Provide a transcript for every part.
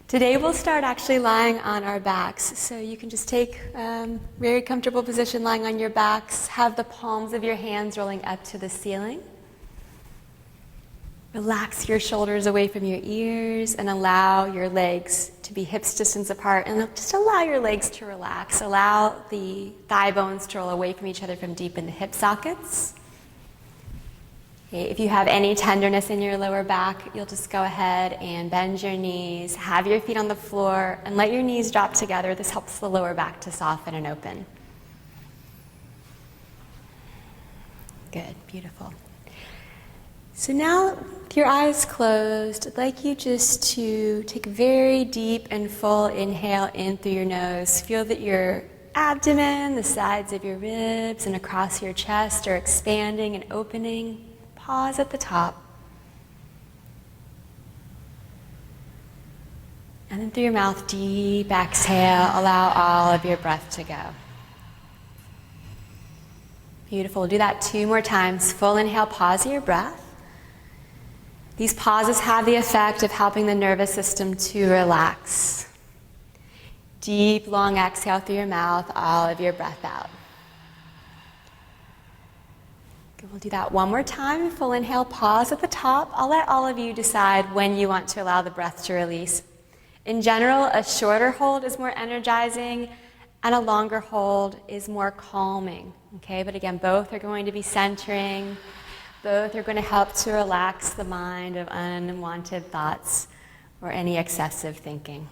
Today we'll start actually lying on our backs. So you can just take a very comfortable position lying on your backs. Have the palms of your hands rolling up to the ceiling. Relax your shoulders away from your ears and allow your legs to be hips distance apart. And just allow your legs to relax. Allow the thigh bones to roll away from each other from deep in the hip sockets. Okay, if you have any tenderness in your lower back, you'll just go ahead and bend your knees, have your feet on the floor, and let your knees drop together. This helps the lower back to soften and open. Good, beautiful. So now, with your eyes closed, I'd like you just to take a very deep and full inhale in through your nose. Feel that your abdomen, the sides of your ribs, and across your chest are expanding and opening. Pause at the top. And then through your mouth, deep exhale, allow all of your breath to go. Beautiful. Do that 2 more times. Full inhale, pause your breath. These pauses have the effect of helping the nervous system to relax. Deep, long exhale through your mouth, all of your breath out. Good, we'll do that 1 more time. Full inhale, pause at the top. I'll let all of you decide when you want to allow the breath to release. In general, a shorter hold is more energizing, and a longer hold is more calming. Okay, but again, both are going to be centering. Both are going to help to relax the mind of unwanted thoughts or any excessive thinking.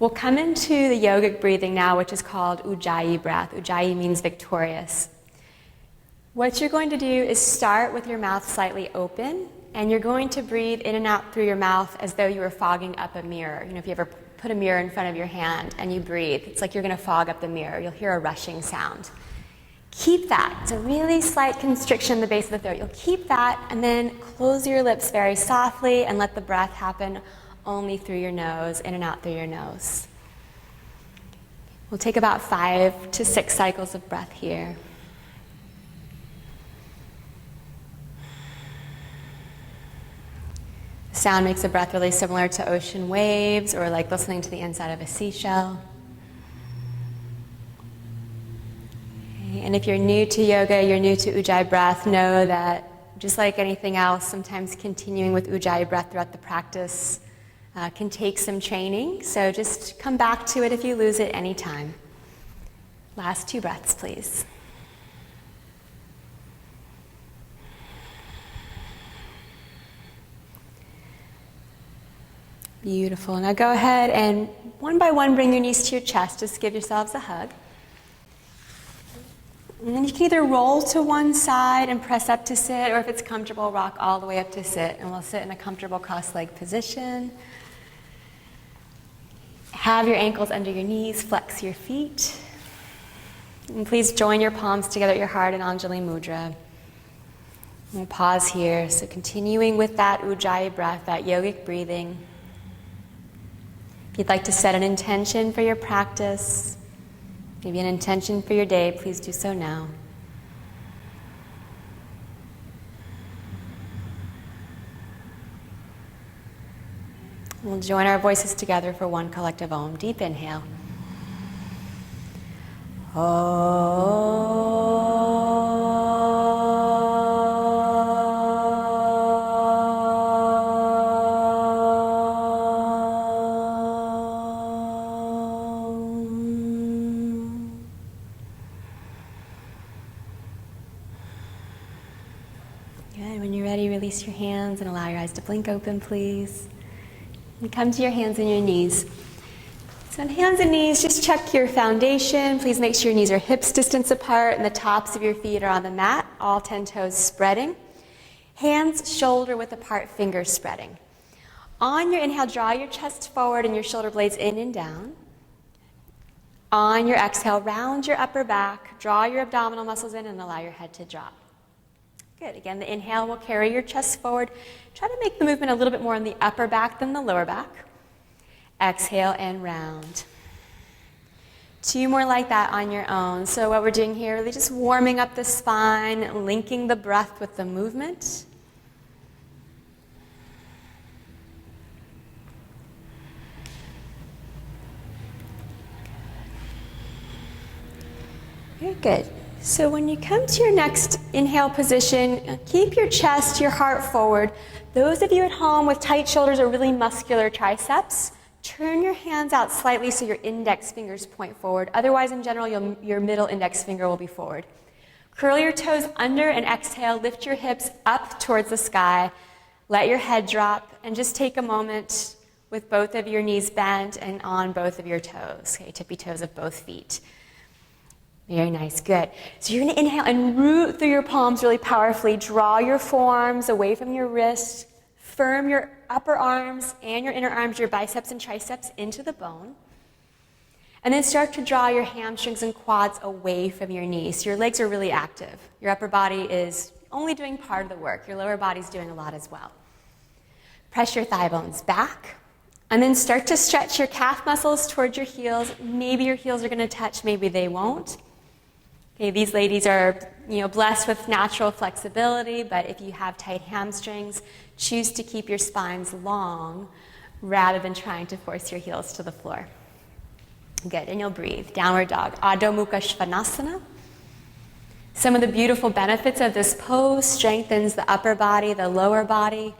We'll come into the yogic breathing now, which is called Ujjayi breath. Ujjayi means victorious. What you're going to do is start with your mouth slightly open, and you're going to breathe in and out through your mouth as though you were fogging up a mirror. You know, if you ever put a mirror in front of your hand and you breathe, it's like you're going to fog up the mirror. You'll hear a rushing sound. Keep that. It's a really slight constriction in the base of the throat. You'll keep that, and then close your lips very softly and let the breath happen only through your nose, in and out through your nose. We'll take about 5 to 6 cycles of breath here. The sound makes the breath really similar to ocean waves or like listening to the inside of a seashell. And if you're new to yoga, you're new to Ujjayi breath, know that just like anything else, sometimes continuing with Ujjayi breath throughout the practice can take some training. So just come back to it if you lose it anytime. Last 2 breaths, please. Beautiful. Now go ahead and one by one bring your knees to your chest. Just give yourselves a hug. And then you can either roll to one side and press up to sit, or if it's comfortable, rock all the way up to sit. And we'll sit in a comfortable cross-legged position. Have your ankles under your knees, flex your feet. And please join your palms together at your heart in Anjali Mudra. And we'll pause here. So continuing with that Ujjayi breath, that yogic breathing. If you'd like to set an intention for your practice, maybe an intention for your day, please do so now. We'll join our voices together for one collective Om. Deep inhale. Good. When you're ready, release your hands and allow your eyes to blink open, please. And come to your hands and your knees. So on hands and knees, just check your foundation. Please make sure your knees are hips distance apart and the tops of your feet are on the mat, all 10 toes spreading. Hands shoulder width apart, fingers spreading. On your inhale, draw your chest forward and your shoulder blades in and down. On your exhale, round your upper back, draw your abdominal muscles in and allow your head to drop. Good. Again, the inhale will carry your chest forward. Try to make the movement a little bit more in the upper back than the lower back. Exhale and round. 2 more like that on your own. So what we're doing here, really just warming up the spine, linking the breath with the movement. Very good. So when you come to your next inhale position, keep your chest, your heart forward. Those of you at home with tight shoulders or really muscular triceps, turn your hands out slightly so your index fingers point forward. Otherwise, in general, your middle index finger will be forward. Curl your toes under and exhale. Lift your hips up towards the sky. Let your head drop and just take a moment with both of your knees bent and on both of your toes. Okay, tippy toes of both feet. Very nice, good. So you're going to inhale and root through your palms really powerfully. Draw your forearms away from your wrists. Firm your upper arms and your inner arms, your biceps and triceps into the bone. And then start to draw your hamstrings and quads away from your knees. So your legs are really active. Your upper body is only doing part of the work. Your lower body's doing a lot as well. Press your thigh bones back. And then start to stretch your calf muscles towards your heels. Maybe your heels are going to touch, maybe they won't. Okay, these ladies are, blessed with natural flexibility, but if you have tight hamstrings, choose to keep your spines long rather than trying to force your heels to the floor. Good, and you'll breathe. Downward dog, Adho Mukha Svanasana. Some of the beautiful benefits of this pose: strengthens the upper body, the lower body.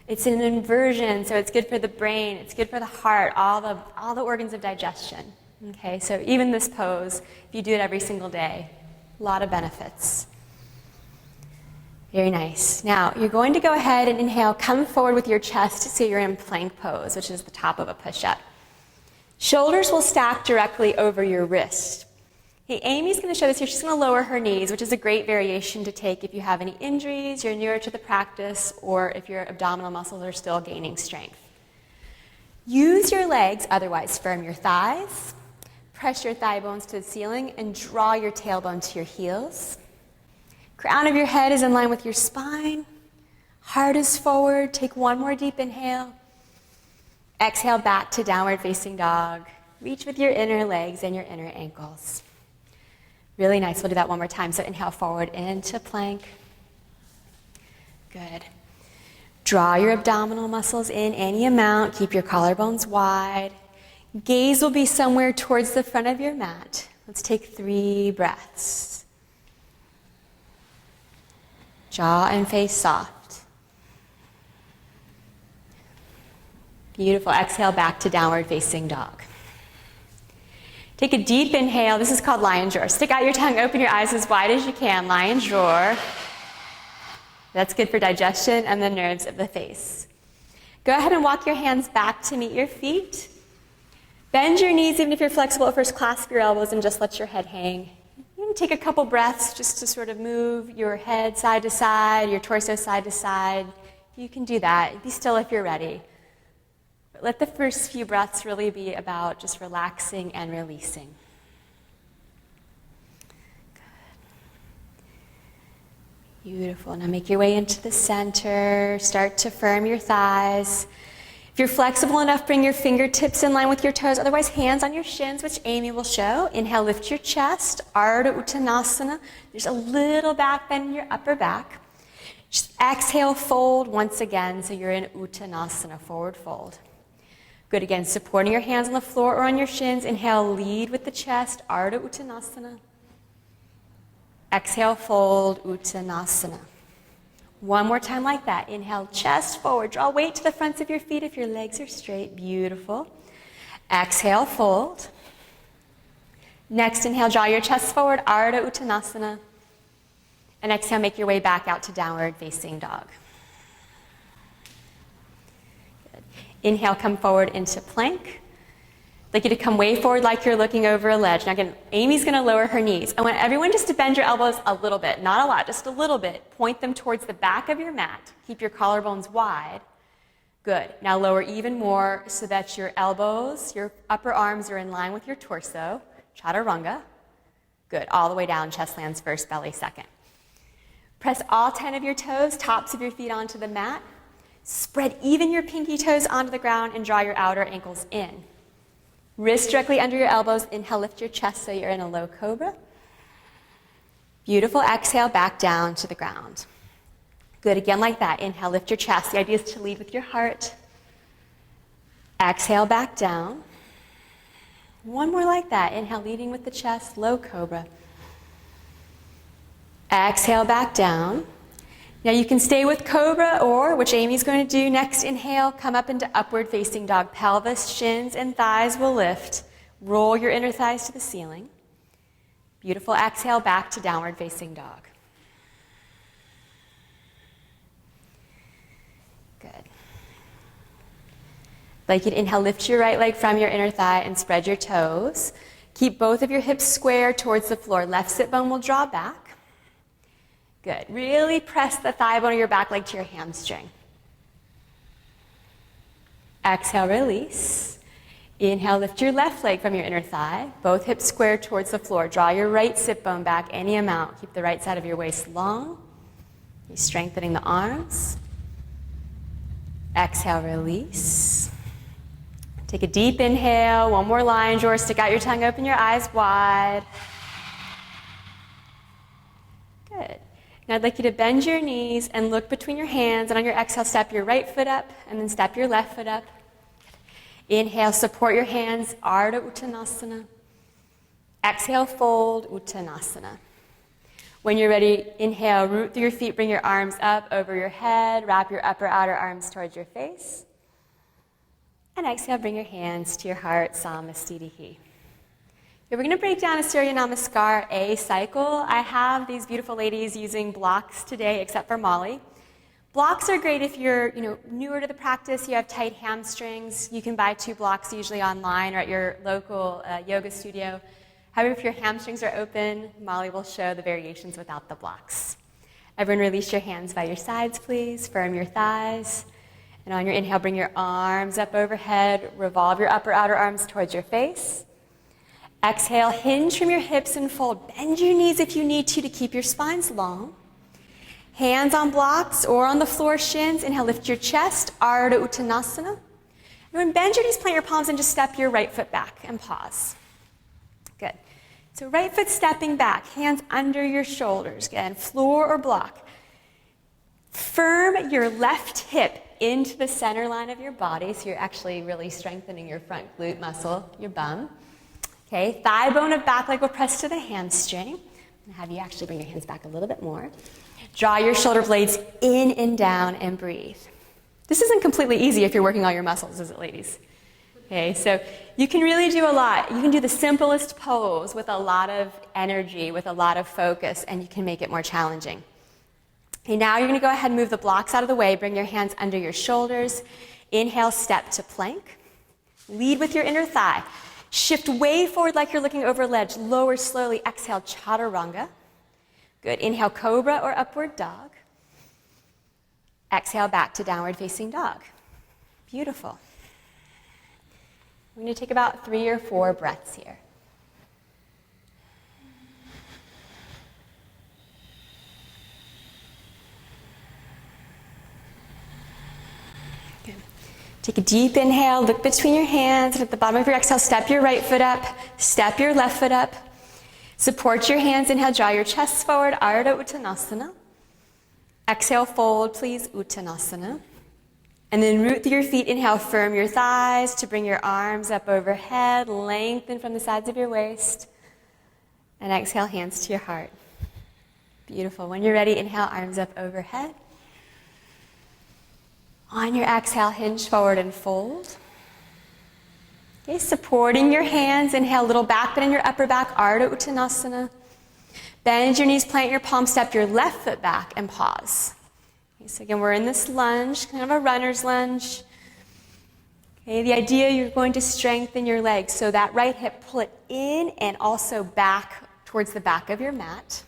It's an inversion, so it's good for the brain, it's good for the heart, all the organs of digestion. Okay, so even this pose, if you do it every single day, a lot of benefits. Very nice. Now, you're going to go ahead and inhale, come forward with your chest so you're in plank pose, which is the top of a push-up. Shoulders will stack directly over your wrist. Hey, Amy's going to show this here. She's going to lower her knees, which is a great variation to take if you have any injuries, you're newer to the practice, or if your abdominal muscles are still gaining strength. Use your legs, otherwise firm your thighs. Press your thigh bones to the ceiling and draw your tailbone to your heels. Crown of your head is in line with your spine. Heart is forward. Take one more deep inhale. Exhale back to downward facing dog. Reach with your inner legs and your inner ankles. Really nice. We'll do that one more time. So inhale forward into plank. Good. Draw your abdominal muscles in any amount. Keep your collarbones wide. Gaze will be somewhere towards the front of your mat. Let's take 3 breaths. Jaw and face soft. Beautiful. Exhale back to downward facing dog. Take a deep inhale. This is called lion's roar. Stick out your tongue, open your eyes as wide as you can. Lion's roar. That's good for digestion and the nerves of the face. Go ahead and walk your hands back to meet your feet. Bend your knees, even if you're flexible at first. Clasp your elbows and just let your head hang. You can take a couple breaths just to sort of move your head side to side, your torso side to side. You can do that. Be still if you're ready. But let the first few breaths really be about just relaxing and releasing. Good. Beautiful. Now make your way into the center. Start to firm your thighs. If you're flexible enough, bring your fingertips in line with your toes. Otherwise, hands on your shins, which Amy will show. Inhale, lift your chest. Ardha Uttanasana. There's a little back bend in your upper back. Just exhale, fold once again, so you're in Uttanasana, forward fold. Good, again, supporting your hands on the floor or on your shins. Inhale, lead with the chest, Ardha Uttanasana. Exhale, fold, Uttanasana. One more time like that. Inhale, chest forward. Draw weight to the fronts of your feet if your legs are straight. Beautiful. Exhale, fold. Next, inhale, draw your chest forward, Ardha Uttanasana. And exhale, make your way back out to downward facing dog. Good. Inhale, come forward into plank. I'd like you to come way forward like you're looking over a ledge. Now again, Amy's going to lower her knees. I want everyone just to bend your elbows a little bit, not a lot, just a little bit. Point them towards the back of your mat. Keep your collarbones wide. Good. Now lower even more so that your elbows, your upper arms are in line with your torso. Chaturanga. Good. All the way down, chest lands first, belly second. Press all 10 of your toes, tops of your feet onto the mat. Spread even your pinky toes onto the ground and draw your outer ankles in. Wrists directly under your elbows. Inhale, lift your chest so you're in a low cobra. Beautiful. Exhale, back down to the ground. Good. Again, like that. Inhale, lift your chest. The idea is to lead with your heart. Exhale, back down. One more like that. Inhale, leading with the chest, low cobra. Exhale back down. Now you can stay with cobra, or, which Amy's going to do next, inhale, come up into upward facing dog. Pelvis, shins, and thighs will lift. Roll your inner thighs to the ceiling. Beautiful. Exhale back to downward facing dog. Good. I'd like you to inhale, lift your right leg from your inner thigh and spread your toes. Keep both of your hips square towards the floor. Left sit bone will draw back. Good. Really press the thigh bone of your back leg to your hamstring. Exhale, release. Inhale, lift your left leg from your inner thigh. Both hips square towards the floor. Draw your right sit bone back any amount. Keep the right side of your waist long. You're strengthening the arms. Exhale, release. Take a deep inhale. One more lion drawer. Stick out your tongue, open your eyes wide. Good. Now I'd like you to bend your knees and look between your hands, and on your exhale, step your right foot up and then step your left foot up. Inhale, support your hands, Ardha Uttanasana. Exhale, fold, Uttanasana. When you're ready, inhale, root through your feet, bring your arms up over your head, wrap your upper outer arms towards your face. And exhale, bring your hands to your heart, Samastitihi. We're going to break down a Surya Namaskar A cycle. I have these beautiful ladies using blocks today, except for Molly. Blocks are great if you're newer to the practice, you have tight hamstrings. You can buy 2 blocks usually online or at your local yoga studio. However, if your hamstrings are open, Molly will show the variations without the blocks. Everyone release your hands by your sides, please. Firm your thighs. And on your inhale, bring your arms up overhead. Revolve your upper outer arms towards your face. Exhale, hinge from your hips and fold. Bend your knees if you need to keep your spines long. Hands on blocks or on the floor, shins. Inhale, lift your chest, Ardha Uttanasana. And when bend your knees, plant your palms and just step your right foot back and pause. Good. So right foot stepping back, hands under your shoulders. Again, floor or block. Firm your left hip into the center line of your body, so you're actually really strengthening your front glute muscle, your bum. Okay, thigh bone of back leg will press to the hamstring. I'm going to have you actually bring your hands back a little bit more. Draw your shoulder blades in and down and breathe. This isn't completely easy if you're working all your muscles, is it, ladies? Okay, so you can really do a lot. You can do the simplest pose with a lot of energy, with a lot of focus, and you can make it more challenging. Okay, now you're going to go ahead and move the blocks out of the way. Bring your hands under your shoulders. Inhale, step to plank. Lead with your inner thigh. Shift way forward like you're looking over a ledge. Lower slowly. Exhale, chaturanga. Good. Inhale, cobra or upward dog. Exhale, back to downward facing dog. Beautiful. We're going to take about 3 or 4 breaths here. Good. Take a deep inhale, look between your hands, and at the bottom of your exhale, step your right foot up, step your left foot up. Support your hands, inhale, draw your chest forward, Ardha Uttanasana. Exhale, fold, please, Uttanasana. And then root through your feet, inhale, firm your thighs to bring your arms up overhead, lengthen from the sides of your waist. And exhale, hands to your heart. Beautiful. When you're ready, inhale, arms up overhead. On your exhale, hinge forward and fold. Okay, supporting your hands, inhale, little back bend in your upper back, Ardha Uttanasana. Bend your knees, plant your palms, step your left foot back, and pause. Okay, so again, we're in this lunge, kind of a runner's lunge. Okay, the idea, you're going to strengthen your legs, so that right hip, pull it in and also back towards the back of your mat.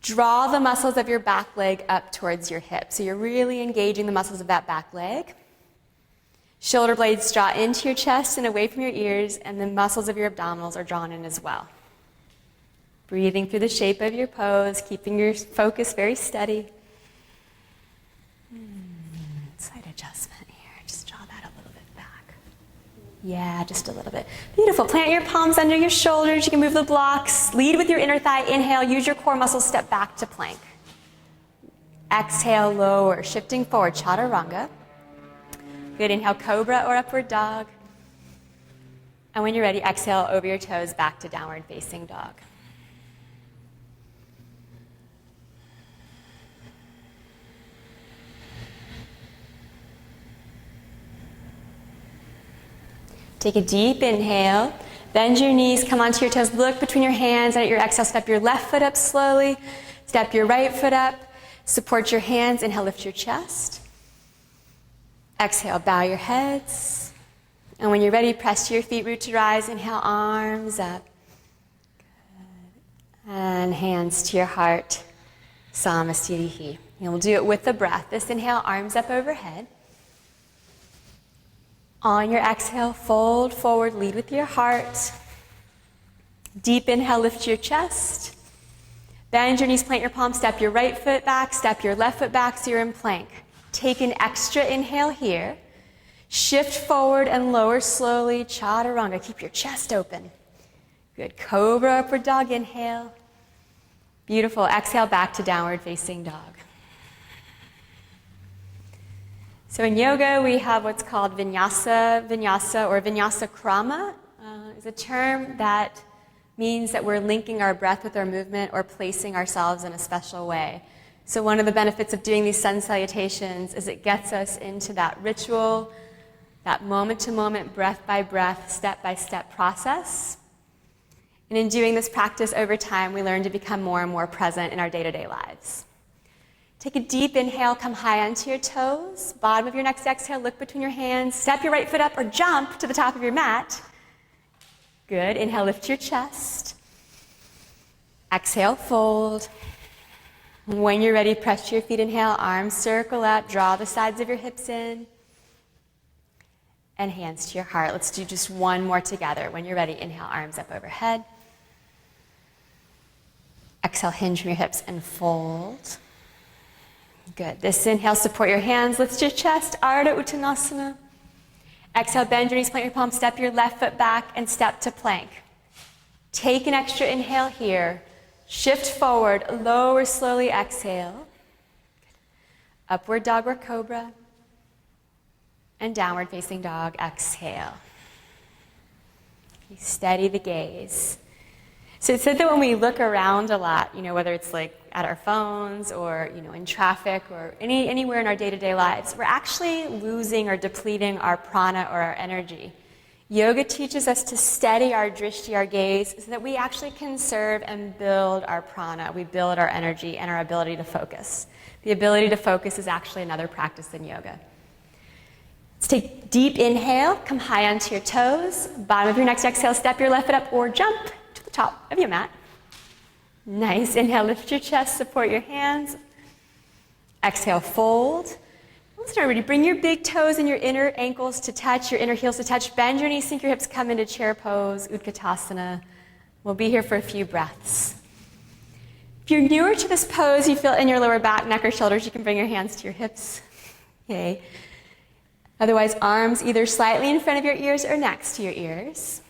Draw the muscles of your back leg up towards your hip. So you're really engaging the muscles of that back leg. Shoulder blades draw into your chest and away from your ears, and the muscles of your abdominals are drawn in as well. Breathing through the shape of your pose, keeping your focus very steady. Slight adjustment here. Just draw that a little bit back. Yeah, just a little bit. Beautiful. Plant your palms under your shoulders. You can move the blocks. Lead with your inner thigh. Inhale. Use your core muscles. Step back to plank. Exhale, lower. Shifting forward. Chaturanga. Good. Inhale, cobra or upward dog. And when you're ready, exhale over your toes back to downward facing dog. Take a deep inhale. Bend your knees, come onto your toes, look between your hands, and at your exhale, step your left foot up slowly. Step your right foot up. Support your hands. Inhale, lift your chest. Exhale, bow your heads. And when you're ready, press to your feet, root to rise. Inhale, arms up. Good. And hands to your heart. Samastitihi. And we'll do it with the breath. This inhale, arms up overhead. On your exhale, fold forward, lead with your heart. Deep inhale, lift your chest. Bend your knees, plant your palms, step your right foot back, step your left foot back so you're in plank. Take an extra inhale here. Shift forward and lower slowly, chaturanga. Keep your chest open. Good. Cobra, upward dog, inhale. Beautiful. Exhale, back to downward facing dog. So in yoga, we have what's called Vinyasa. Vinyasa or Vinyasa krama is a term that means that we're linking our breath with our movement or placing ourselves in a special way. So one of the benefits of doing these sun salutations is it gets us into that ritual, that moment-to-moment, breath-by-breath, step-by-step process. And in doing this practice over time, we learn to become more and more present in our day-to-day lives. Take a deep inhale, come high onto your toes. Bottom of your next exhale, look between your hands. Step your right foot up or jump to the top of your mat. Good. Inhale, lift your chest. Exhale, fold. When you're ready, press to your feet. Inhale, arms circle up. Draw the sides of your hips in. And hands to your heart. Let's do just one more together. When you're ready, inhale, arms up overhead. Exhale, hinge from your hips and fold. Good. This inhale, support your hands, lift your chest, Ardha Uttanasana. Exhale, bend your knees, plant your palms, step your left foot back, and step to plank. Take an extra inhale here. Shift forward, lower slowly, exhale. Upward dog or cobra. And downward facing dog, exhale. Steady the gaze. So it's said that when we look around a lot, whether it's like at our phones or, in traffic or anywhere in our day-to-day lives, we're actually losing or depleting our prana or our energy. Yoga teaches us to steady our drishti, our gaze, so that we actually conserve and build our prana. We build our energy and our ability to focus. The ability to focus is actually another practice in yoga. Let's take a deep inhale, come high onto your toes. Bottom of your next exhale, step your left foot up or jump to the top of your mat. Nice. Inhale, lift your chest, support your hands. Exhale, fold. Let's start ready. Bring your big toes and your inner ankles to touch, your inner heels to touch. Bend your knees, sink your hips, come into chair pose, Utkatasana. We'll be here for a few breaths. If you're newer to this pose, you feel in your lower back, neck, or shoulders, you can bring your hands to your hips. Okay. Otherwise, arms either slightly in front of your ears or next to your ears.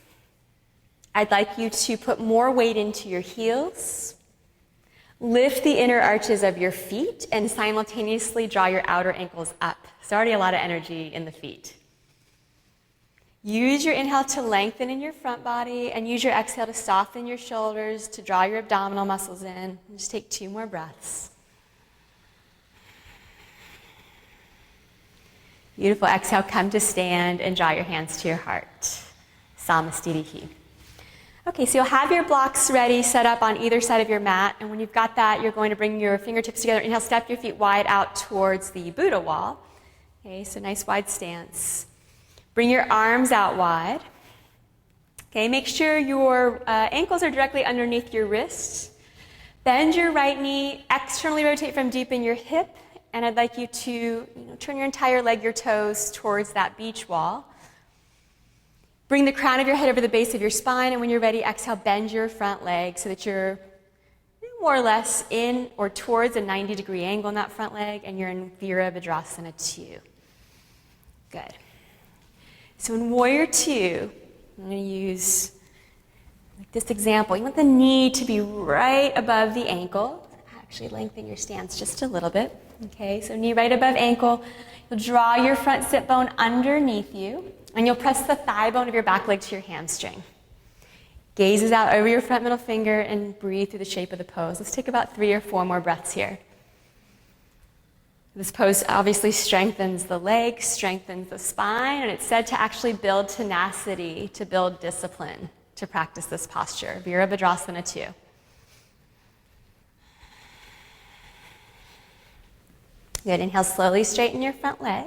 I'd like you to put more weight into your heels. Lift the inner arches of your feet and simultaneously draw your outer ankles up. There's already a lot of energy in the feet. Use your inhale to lengthen in your front body and use your exhale to soften your shoulders, to draw your abdominal muscles in. And just take 2 more breaths. Beautiful. Exhale, come to stand and draw your hands to your heart. Samastitihi. Okay, so you'll have your blocks ready, set up on either side of your mat, and when you've got that, you're going to bring your fingertips together. Inhale, step your feet wide out towards the Buddha wall. Okay, so nice wide stance. Bring your arms out wide. Okay, make sure your ankles are directly underneath your wrists. Bend your right knee, externally rotate from deep in your hip, and I'd like you to turn your entire leg, your toes, towards that beach wall. Bring the crown of your head over the base of your spine, and when you're ready, exhale, bend your front leg so that you're more or less in or towards a 90-degree angle in that front leg, and you're in Virabhadrasana 2. Good. So in Warrior 2, I'm going to use this example. You want the knee to be right above the ankle. Actually lengthen your stance just a little bit. Okay, so knee right above ankle. You'll draw your front sit bone underneath you, and you'll press the thigh bone of your back leg to your hamstring. Gazes out over your front middle finger and breathe through the shape of the pose. Let's take about 3 or 4 more breaths here. This pose obviously strengthens the legs, strengthens the spine, and it's said to actually build tenacity, to build discipline, to practice this posture. Virabhadrasana 2. Good. Inhale, slowly straighten your front leg.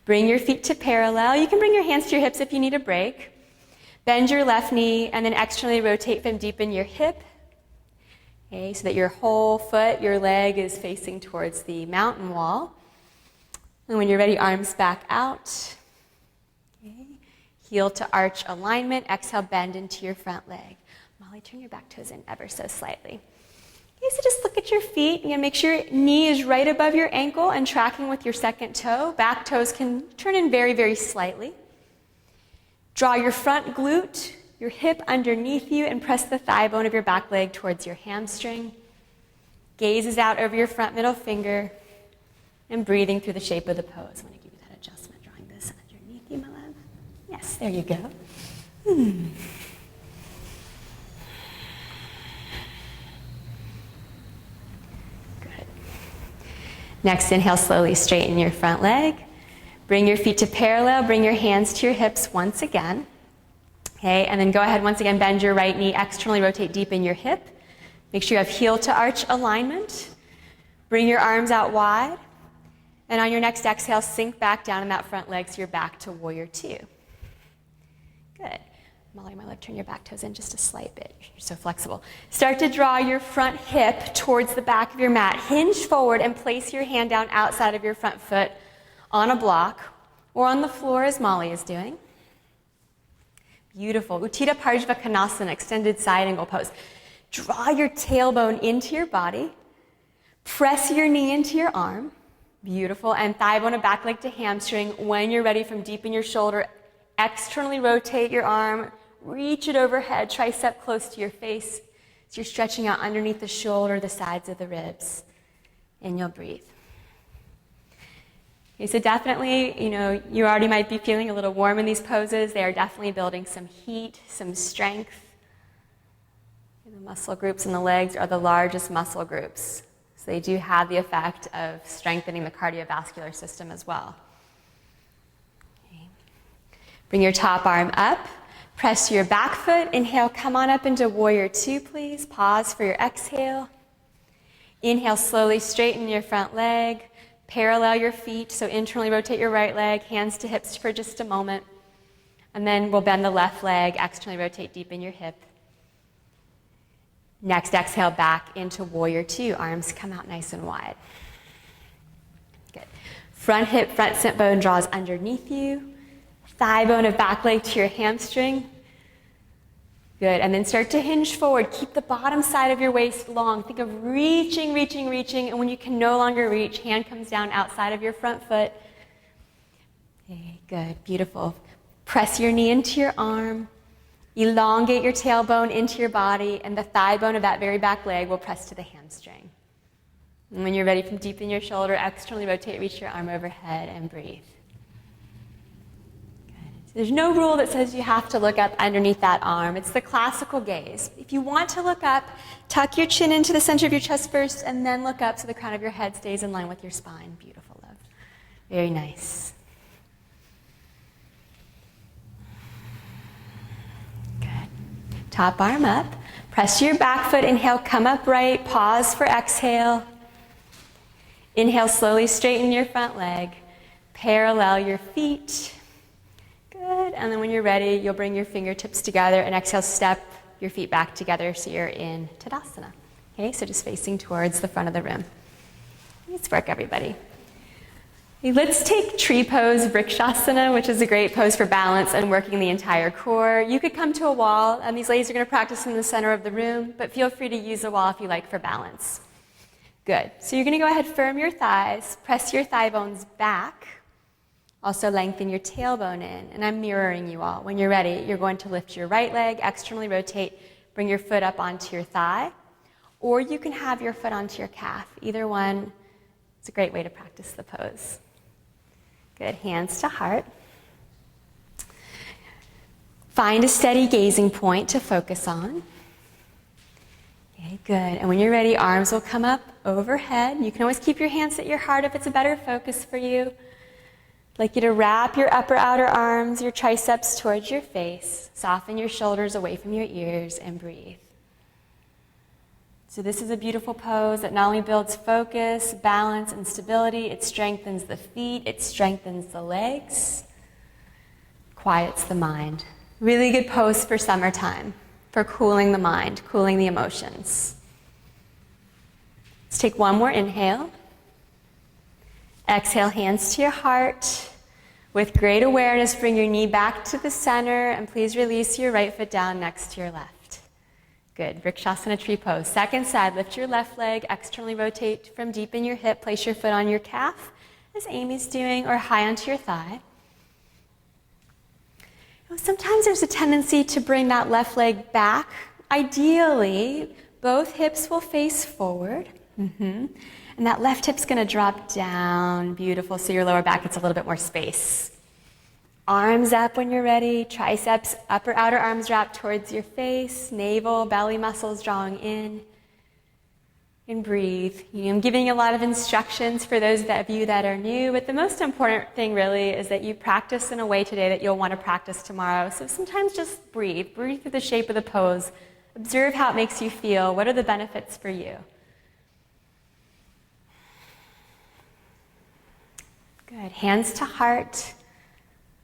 Bring your feet to parallel. You can bring your hands to your hips if you need a break. Bend your left knee and then externally rotate from deep in your hip. Okay, so that your whole foot, your leg is facing towards the mountain wall. And when you're ready, arms back out. Okay. Heel to arch alignment. Exhale, bend into your front leg. Molly, turn your back toes in ever so slightly. Okay, so just look at your feet. You're going to make sure your knee is right above your ankle and tracking with your second toe. Back toes can turn in very, very slightly. Draw your front glute, your hip underneath you, and press the thigh bone of your back leg towards your hamstring. Gaze is out over your front middle finger, and breathing through the shape of the pose. I'm going to give you that adjustment, drawing this underneath you, my love. Yes, there you go. Good. Next, inhale, slowly straighten your front leg. Bring your feet to parallel, bring your hands to your hips once again. Okay, and then go ahead once again, bend your right knee, externally rotate deep in your hip. Make sure you have heel to arch alignment. Bring your arms out wide. And on your next exhale, sink back down in that front leg so you're back to warrior 2. Good. Molly, my love, turn your back toes in just a slight bit. You're so flexible. Start to draw your front hip towards the back of your mat. Hinge forward and place your hand down outside of your front foot on a block or on the floor as Molly is doing. Beautiful. Uttita Parjva Konasana, extended side angle pose. Draw your tailbone into your body. Press your knee into your arm. Beautiful. And thigh bone and back leg to hamstring. When you're ready, from deep in your shoulder, externally rotate your arm. Reach it overhead, tricep close to your face. So you're stretching out underneath the shoulder, the sides of the ribs. And you'll breathe. Okay, so definitely, you already might be feeling a little warm in these poses. They are definitely building some heat, some strength. The muscle groups in the legs are the largest muscle groups. So they do have the effect of strengthening the cardiovascular system as well. Okay. Bring your top arm up. Press your back foot. Inhale, come on up into warrior 2, please. Pause for your exhale. Inhale, slowly straighten your front leg. Parallel your feet, so internally rotate your right leg, hands to hips for just a moment. And then we'll bend the left leg, externally rotate deep in your hip. Next, exhale back into warrior 2. Arms come out nice and wide. Good. Front hip, front sit bone draws underneath you. Thigh bone of back leg to your hamstring. Good. And then start to hinge forward. Keep the bottom side of your waist long. Think of reaching, reaching, reaching. And when you can no longer reach, hand comes down outside of your front foot. Okay, good. Beautiful. Press your knee into your arm. Elongate your tailbone into your body. And the thigh bone of that very back leg will press to the hamstring. And when you're ready, from deep in your shoulder, externally rotate, reach your arm overhead, and breathe. There's no rule that says you have to look up underneath that arm. It's the classical gaze. If you want to look up, tuck your chin into the center of your chest first, and then look up so the crown of your head stays in line with your spine. Beautiful, love. Very nice. Good. Top arm up. Press your back foot. Inhale, come upright. Pause for exhale. Inhale, slowly straighten your front leg. Parallel your feet. Good. And then when you're ready, you'll bring your fingertips together and exhale, step your feet back together so you're in Tadasana. Okay, so just facing towards the front of the room. Nice work, everybody. Okay, let's take tree pose, Vrikshasana, which is a great pose for balance and working the entire core. You could come to a wall, and these ladies are going to practice in the center of the room, but feel free to use the wall if you like for balance. Good. So you're going to go ahead, firm your thighs, press your thigh bones back. Also lengthen your tailbone in, and I'm mirroring you all. When you're ready, you're going to lift your right leg, externally rotate, bring your foot up onto your thigh, or you can have your foot onto your calf. Either one is a great way to practice the pose. Good, hands to heart. Find a steady gazing point to focus on. Okay, good, and when you're ready, arms will come up overhead. You can always keep your hands at your heart if it's a better focus for you. I'd like you to wrap your upper outer arms, your triceps towards your face. Soften your shoulders away from your ears and breathe. So this is a beautiful pose that not only builds focus, balance, and stability, it strengthens the feet, it strengthens the legs, quiets the mind. Really good pose for summertime, for cooling the mind, cooling the emotions. Let's take one more inhale. Exhale, hands to your heart. With great awareness, bring your knee back to the center, and please release your right foot down next to your left. Good, Vrikshasana tree pose. Second side, lift your left leg, externally rotate from deep in your hip, place your foot on your calf, as Amy's doing, or high onto your thigh. Sometimes there's a tendency to bring that left leg back. Ideally, both hips will face forward. And that left hip's going to drop down. Beautiful. So your lower back gets a little bit more space. Arms up when you're ready. Triceps, upper outer arms wrap towards your face. Navel, belly muscles drawing in. And breathe. I'm giving you a lot of instructions for those of you that are new, but the most important thing really is that you practice in a way today that you'll want to practice tomorrow. So sometimes just breathe. Breathe through the shape of the pose. Observe how it makes you feel. What are the benefits for you? Good. Hands to heart.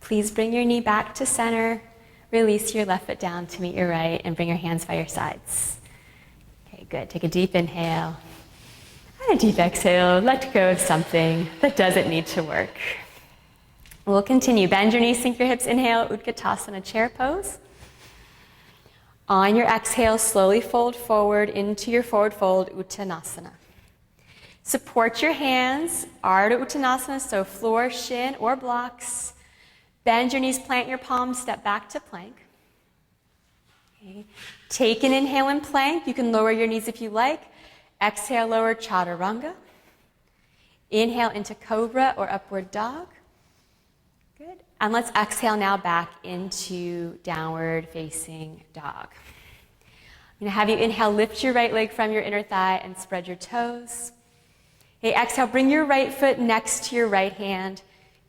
Please bring your knee back to center. Release your left foot down to meet your right and bring your hands by your sides. Okay, good. Take a deep inhale and a deep exhale. Let go of something that doesn't need to work. We'll continue. Bend your knees, sink your hips. Inhale, Utkatasana chair pose. On your exhale, slowly fold forward into your forward fold, Uttanasana. Support your hands, Ardha Uttanasana, so floor, shin, or blocks. Bend your knees, plant your palms, step back to plank. Okay. Take an inhale in plank. You can lower your knees if you like. Exhale, lower chaturanga. Inhale into cobra or upward dog. Good. And let's exhale now back into downward facing dog. I'm going to have you inhale, lift your right leg from your inner thigh and spread your toes. Okay, exhale, bring your right foot next to your right hand.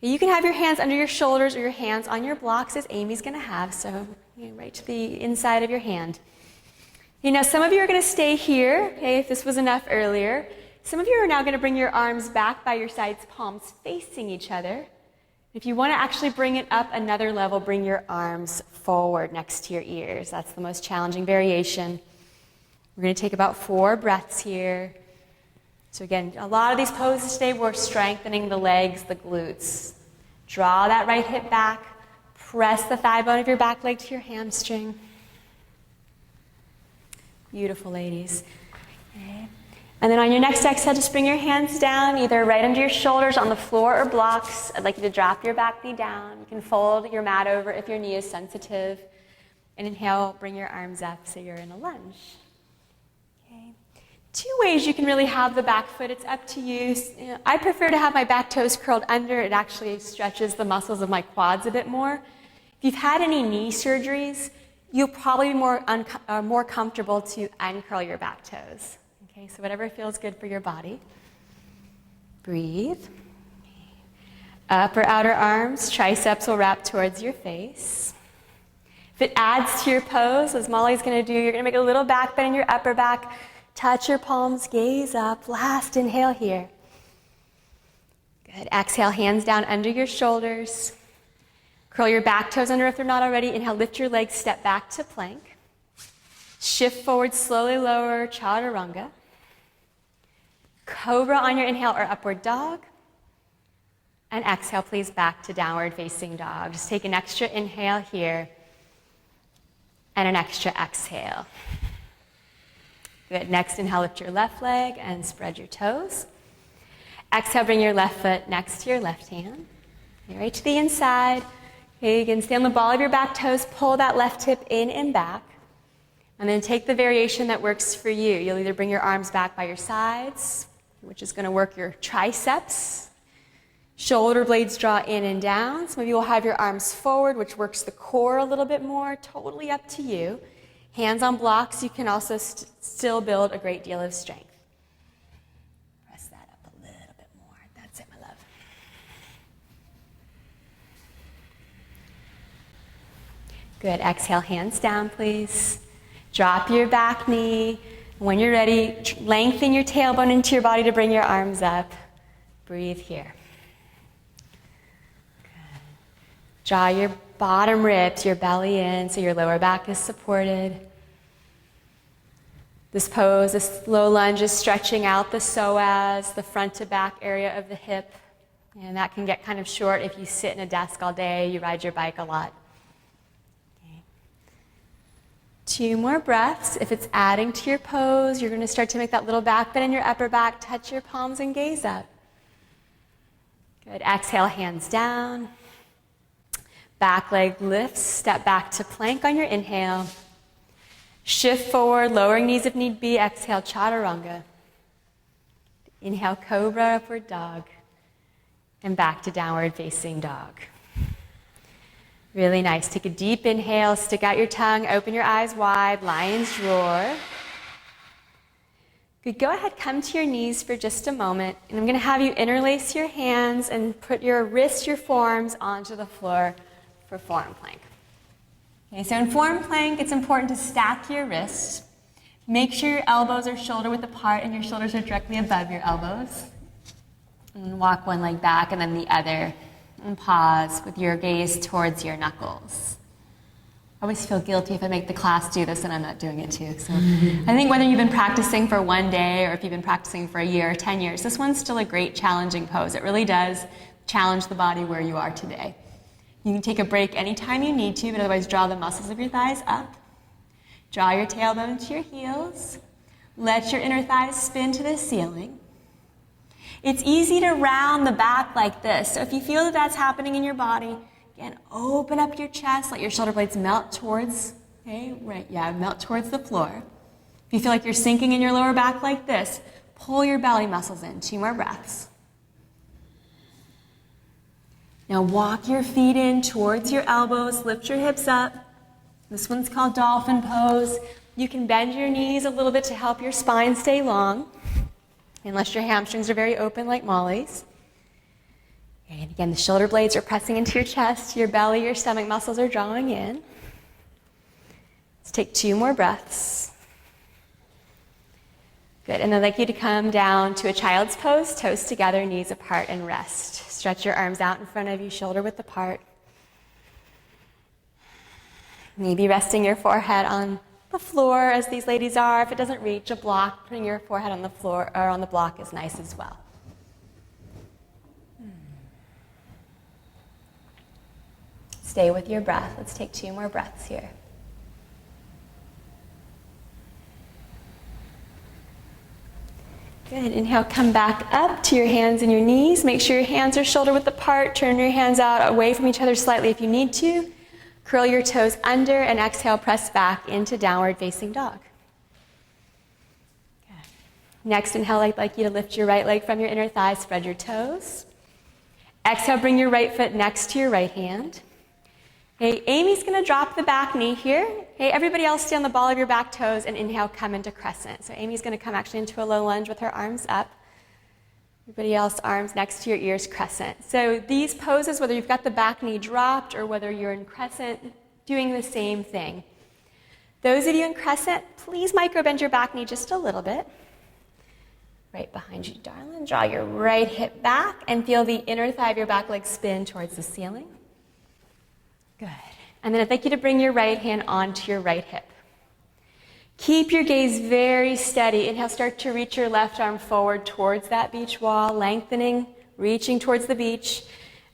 You can have your hands under your shoulders or your hands on your blocks as Amy's going to have, so right to the inside of your hand. Some of you are going to stay here, okay, if this was enough earlier. Some of you are now going to bring your arms back by your sides, palms facing each other. If you want to actually bring it up another level, bring your arms forward next to your ears. That's the most challenging variation. We're going to take about 4 breaths here. So again, a lot of these poses today, we're strengthening the legs, the glutes. Draw that right hip back. Press the thigh bone of your back leg to your hamstring. Beautiful, ladies. Okay. And then on your next exhale, just bring your hands down, either right under your shoulders on the floor or blocks. I'd like you to drop your back knee down. You can fold your mat over if your knee is sensitive. And inhale, bring your arms up so you're in a lunge. 2 ways you can really have the back foot. It's up to you. I prefer to have my back toes curled under. It actually stretches the muscles of my quads a bit more. If you've had any knee surgeries, you'll probably be more comfortable to uncurl your back toes. Okay, so whatever feels good for your body. Breathe. Upper outer arms, triceps will wrap towards your face. If it adds to your pose, as Molly's going to do, you're going to make a little back bend in your upper back. Touch your palms, gaze up. Last inhale here. Good. Exhale, hands down under your shoulders. Curl your back toes under if they're not already. Inhale, lift your legs, step back to plank. Shift forward, slowly lower, chaturanga. Cobra on your inhale or upward dog. And exhale, please, back to downward facing dog. Just take an extra inhale here and an extra exhale. Good. Next, inhale, lift your left leg and spread your toes. Exhale, bring your left foot next to your left hand. Right to the inside. Okay, you can stay on the ball of your back toes. Pull that left hip in and back. And then take the variation that works for you. You'll either bring your arms back by your sides, which is going to work your triceps. Shoulder blades draw in and down. Some of you will have your arms forward, which works the core a little bit more. Totally up to you. Hands on blocks, you can also still build a great deal of strength. Good. Exhale, hands down, please. Drop your back knee. When you're ready, lengthen your tailbone into your body to bring your arms up. Breathe here. Good. Draw your bottom ribs, your belly in, so your lower back is supported. This pose, this low lunge, is stretching out the psoas, the front to back area of the hip. And that can get kind of short if you sit in a desk all day, you ride your bike a lot. Okay. 2 more breaths. If it's adding to your pose, you're going to start to make that little back bend in your upper back. Touch your palms and gaze up. Good. Exhale, hands down. Back leg lifts. Step back to plank on your inhale. Shift forward, lowering knees if need be. Exhale, chaturanga. Inhale, cobra, upward dog. And back to downward facing dog. Really nice. Take a deep inhale, stick out your tongue, open your eyes wide, lion's roar. Good. Go ahead, come to your knees for just a moment. And I'm going to have you interlace your hands and put your wrists, your forearms onto the floor for forearm plank. Okay, so in forearm plank, it's important to stack your wrists. Make sure your elbows are shoulder width apart and your shoulders are directly above your elbows. And walk one leg back and then the other. And pause with your gaze towards your knuckles. I always feel guilty if I make the class do this and I'm not doing it too. So I think whether you've been practicing for one day or if you've been practicing for a year or 10 years, this one's still a great challenging pose. It really does challenge the body where you are today. You can take a break anytime you need to, but otherwise draw the muscles of your thighs up. Draw your tailbone to your heels. Let your inner thighs spin to the ceiling. It's easy to round the back like this. So if you feel that that's happening in your body, again, open up your chest, let your shoulder blades melt towards, melt towards the floor. If you feel like you're sinking in your lower back like this, pull your belly muscles in. 2 more breaths. Now walk your feet in towards your elbows, lift your hips up. This one's called dolphin pose. You can bend your knees a little bit to help your spine stay long, unless your hamstrings are very open like Molly's. And again, the shoulder blades are pressing into your chest, your belly, your stomach muscles are drawing in. Let's take 2 more breaths. Good, and I'd like you to come down to a child's pose, toes together, knees apart, and rest. Stretch your arms out in front of you, shoulder width apart. Maybe resting your forehead on the floor as these ladies are. If it doesn't reach a block, putting your forehead on the floor or on the block is nice as well. Stay with your breath. Let's take 2 more breaths here. Good. Inhale, come back up to your hands and your knees. Make sure your hands are shoulder width apart. Turn your hands out away from each other slightly if you need to. Curl your toes under and exhale, press back into downward facing dog. Good. Next, inhale, I'd like you to lift your right leg from your inner thigh, spread your toes. Exhale, bring your right foot next to your right hand. Okay, Amy's going to drop the back knee here. Okay, everybody else stay on the ball of your back toes and inhale, come into crescent. So Amy's going to come actually into a low lunge with her arms up. Everybody else, arms next to your ears, crescent. So these poses, whether you've got the back knee dropped or whether you're in crescent, doing the same thing. Those of you in crescent, please micro-bend your back knee just a little bit. Right behind you, darling. Draw your right hip back and feel the inner thigh of your back leg spin towards the ceiling. Good. And then I'd like you to bring your right hand onto your right hip. Keep your gaze very steady. Inhale, start to reach your left arm forward towards that beach wall, lengthening, reaching towards the beach.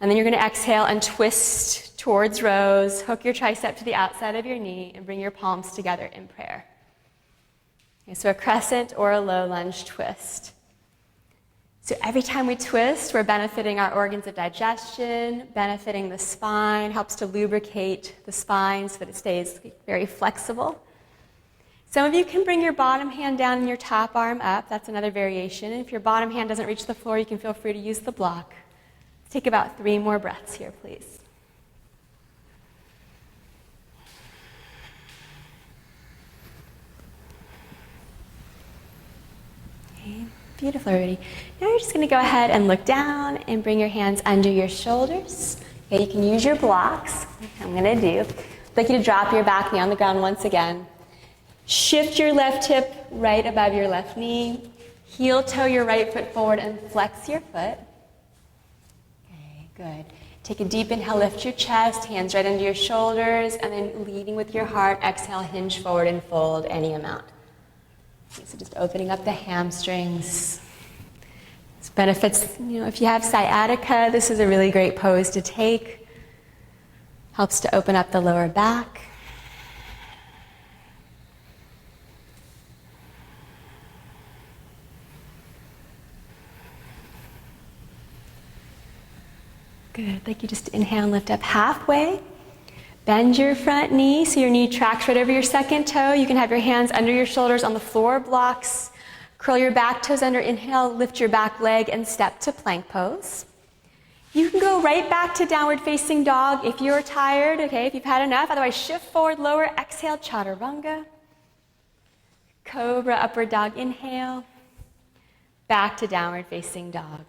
And then you're going to exhale and twist towards rose. Hook your tricep to the outside of your knee and bring your palms together in prayer. Okay, so a crescent or a low lunge twist. So every time we twist, we're benefiting our organs of digestion, benefiting the spine, helps to lubricate the spine so that it stays very flexible. Some of you can bring your bottom hand down and your top arm up. That's another variation. And if your bottom hand doesn't reach the floor, you can feel free to use the block. Let's take about 3 more breaths here, please. Okay. Beautiful, everybody. Now you're just going to go ahead and look down and bring your hands under your shoulders. Okay, you can use your blocks, like I'm going to do. I'd like you to drop your back knee on the ground once again. Shift your left hip right above your left knee. Heel toe your right foot forward and flex your foot. Okay, good. Take a deep inhale, lift your chest, hands right under your shoulders, and then leading with your heart, exhale, hinge forward and fold any amount. Okay, so just opening up the hamstrings. This benefits, if you have sciatica, this is a really great pose to take. Helps to open up the lower back. Good. I'd like you just to inhale and lift up halfway. Bend your front knee so your knee tracks right over your second toe. You can have your hands under your shoulders on the floor blocks. Curl your back toes under. Inhale, lift your back leg and step to plank pose. You can go right back to downward facing dog if you're tired, okay, if you've had enough. Otherwise, shift forward, lower, exhale, chaturanga. Cobra, upward dog, inhale. Back to downward facing dog.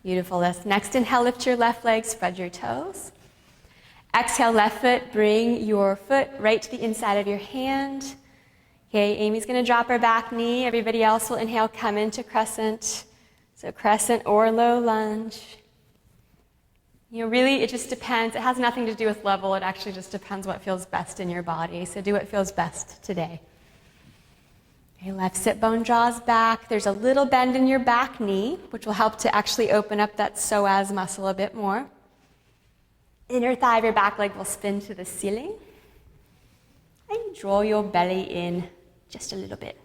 Beautiful. Next inhale, lift your left leg, spread your toes. Exhale, left foot, bring your foot right to the inside of your hand. Okay, Amy's going to drop her back knee. Everybody else will inhale, come into crescent. So crescent or low lunge. Really, it just depends. It has nothing to do with level. It actually just depends what feels best in your body. So do what feels best today. Okay, left sit bone draws back. There's a little bend in your back knee, which will help to actually open up that psoas muscle a bit more. Inner thigh of your back leg will spin to the ceiling. And draw your belly in just a little bit.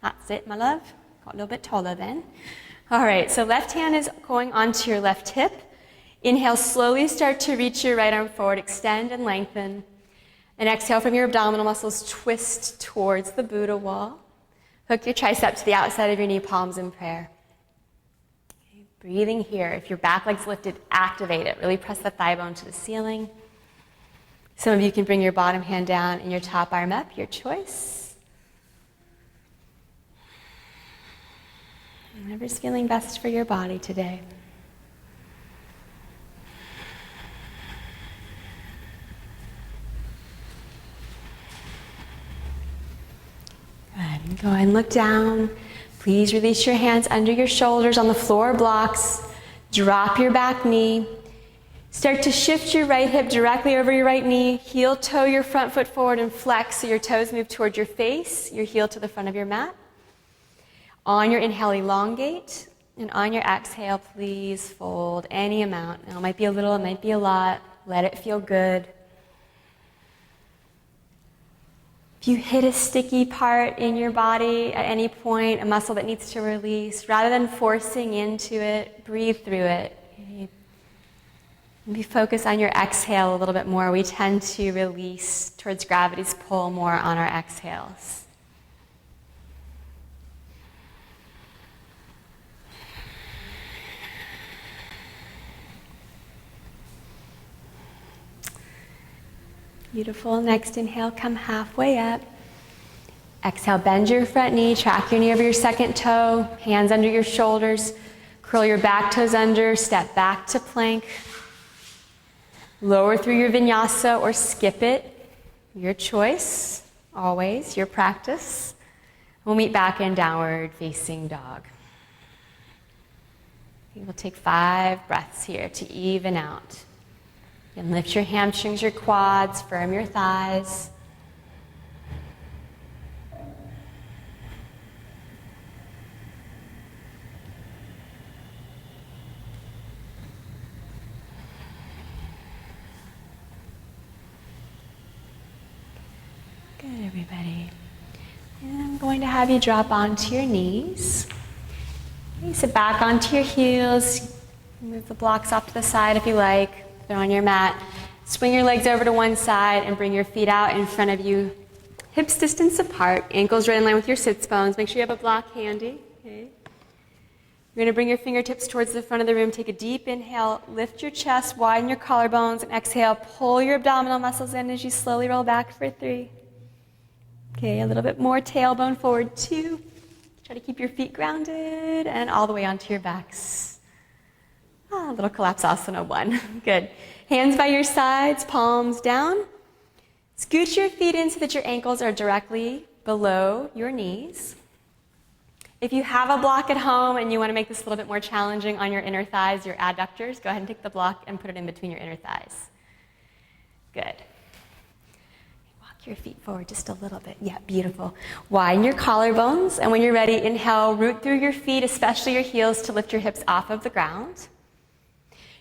That's it, my love. Got a little bit taller then. All right, so left hand is going onto your left hip. Inhale, slowly start to reach your right arm forward, extend and lengthen. And exhale from your abdominal muscles, twist towards the Buddha wall. Hook your tricep to the outside of your knee, palms in prayer. Okay, breathing here. If your back leg's lifted, activate it. Really press the thigh bone to the ceiling. Some of you can bring your bottom hand down and your top arm up, your choice. Whatever's feeling best for your body today. Good. Go ahead and look down. Please release your hands under your shoulders on the floor blocks. Drop your back knee. Start to shift your right hip directly over your right knee. Heel toe your front foot forward and flex so your toes move towards your face, your heel to the front of your mat. On your inhale, elongate. And on your exhale, please fold any amount. Now, it might be a little, it might be a lot. Let it feel good. If you hit a sticky part in your body at any point, a muscle that needs to release, rather than forcing into it, breathe through it. Maybe focus on your exhale a little bit more. We tend to release towards gravity's pull more on our exhales. Beautiful. Next inhale, come halfway up. Exhale, bend your front knee, track your knee over your second toe, hands under your shoulders, curl your back toes under, step back to plank. Lower through your vinyasa or skip it. Your choice, always, your practice. We'll meet back in downward facing dog. We'll take 5 breaths here to even out. And lift your hamstrings, your quads, firm your thighs. Good, everybody. And I'm going to have you drop onto your knees. You sit back onto your heels. Move the blocks off to the side if you like. They're on your mat. Swing your legs over to one side and bring your feet out in front of you. Hips distance apart. Ankles right in line with your sits bones. Make sure you have a block handy. Okay. You're going to bring your fingertips towards the front of the room. Take a deep inhale. Lift your chest. Widen your collarbones. And exhale. Pull your abdominal muscles in as you slowly roll back for 3. Okay, a little bit more. Tailbone forward. 2. Try to keep your feet grounded. And all the way onto your backs. A little collapsasana 1. Good. Hands by your sides, palms down. Scoot your feet in so that your ankles are directly below your knees. If you have a block at home and you want to make this a little bit more challenging on your inner thighs, your adductors, go ahead and take the block and put it in between your inner thighs. Good. Walk your feet forward just a little bit. Yeah, beautiful. Widen your collarbones, and when you're ready, inhale, root through your feet, especially your heels, to lift your hips off of the ground.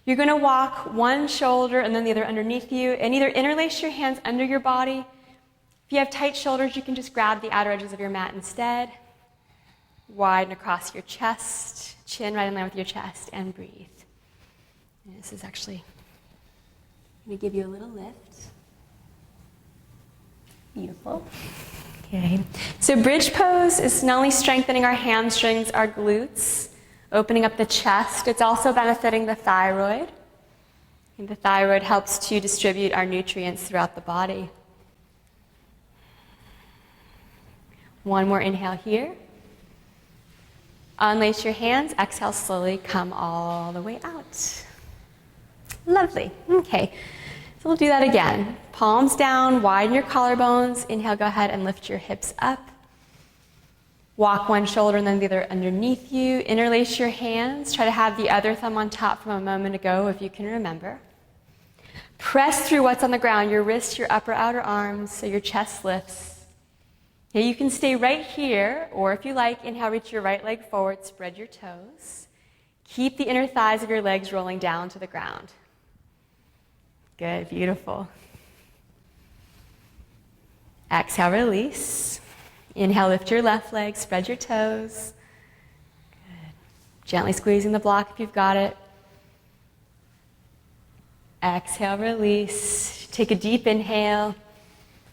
You're going to walk one shoulder and then the other underneath you, and either interlace your hands under your body. If you have tight shoulders, you can just grab the outer edges of your mat instead. Widen across your chest, chin right in line with your chest, and breathe. And this is actually going to give you a little lift. Beautiful. Okay. So bridge pose is not only strengthening our hamstrings, our glutes, opening up the chest, it's also benefiting the thyroid. And the thyroid helps to distribute our nutrients throughout the body. One more inhale here. Unlace your hands, exhale slowly, come all the way out. Lovely. Okay, so we'll do that again. Palms down, widen your collarbones. Inhale, go ahead and lift your hips up. Walk one shoulder and then the other underneath you. Interlace your hands. Try to have the other thumb on top from a moment ago if you can remember. Press through what's on the ground, your wrists, your upper outer arms, so your chest lifts. Now you can stay right here, or if you like, inhale, reach your right leg forward, spread your toes. Keep the inner thighs of your legs rolling down to the ground. Good, beautiful. Exhale, release. Inhale, lift your left leg, spread your toes. Good. Gently squeezing the block if you've got it. Exhale, release. Take a deep inhale.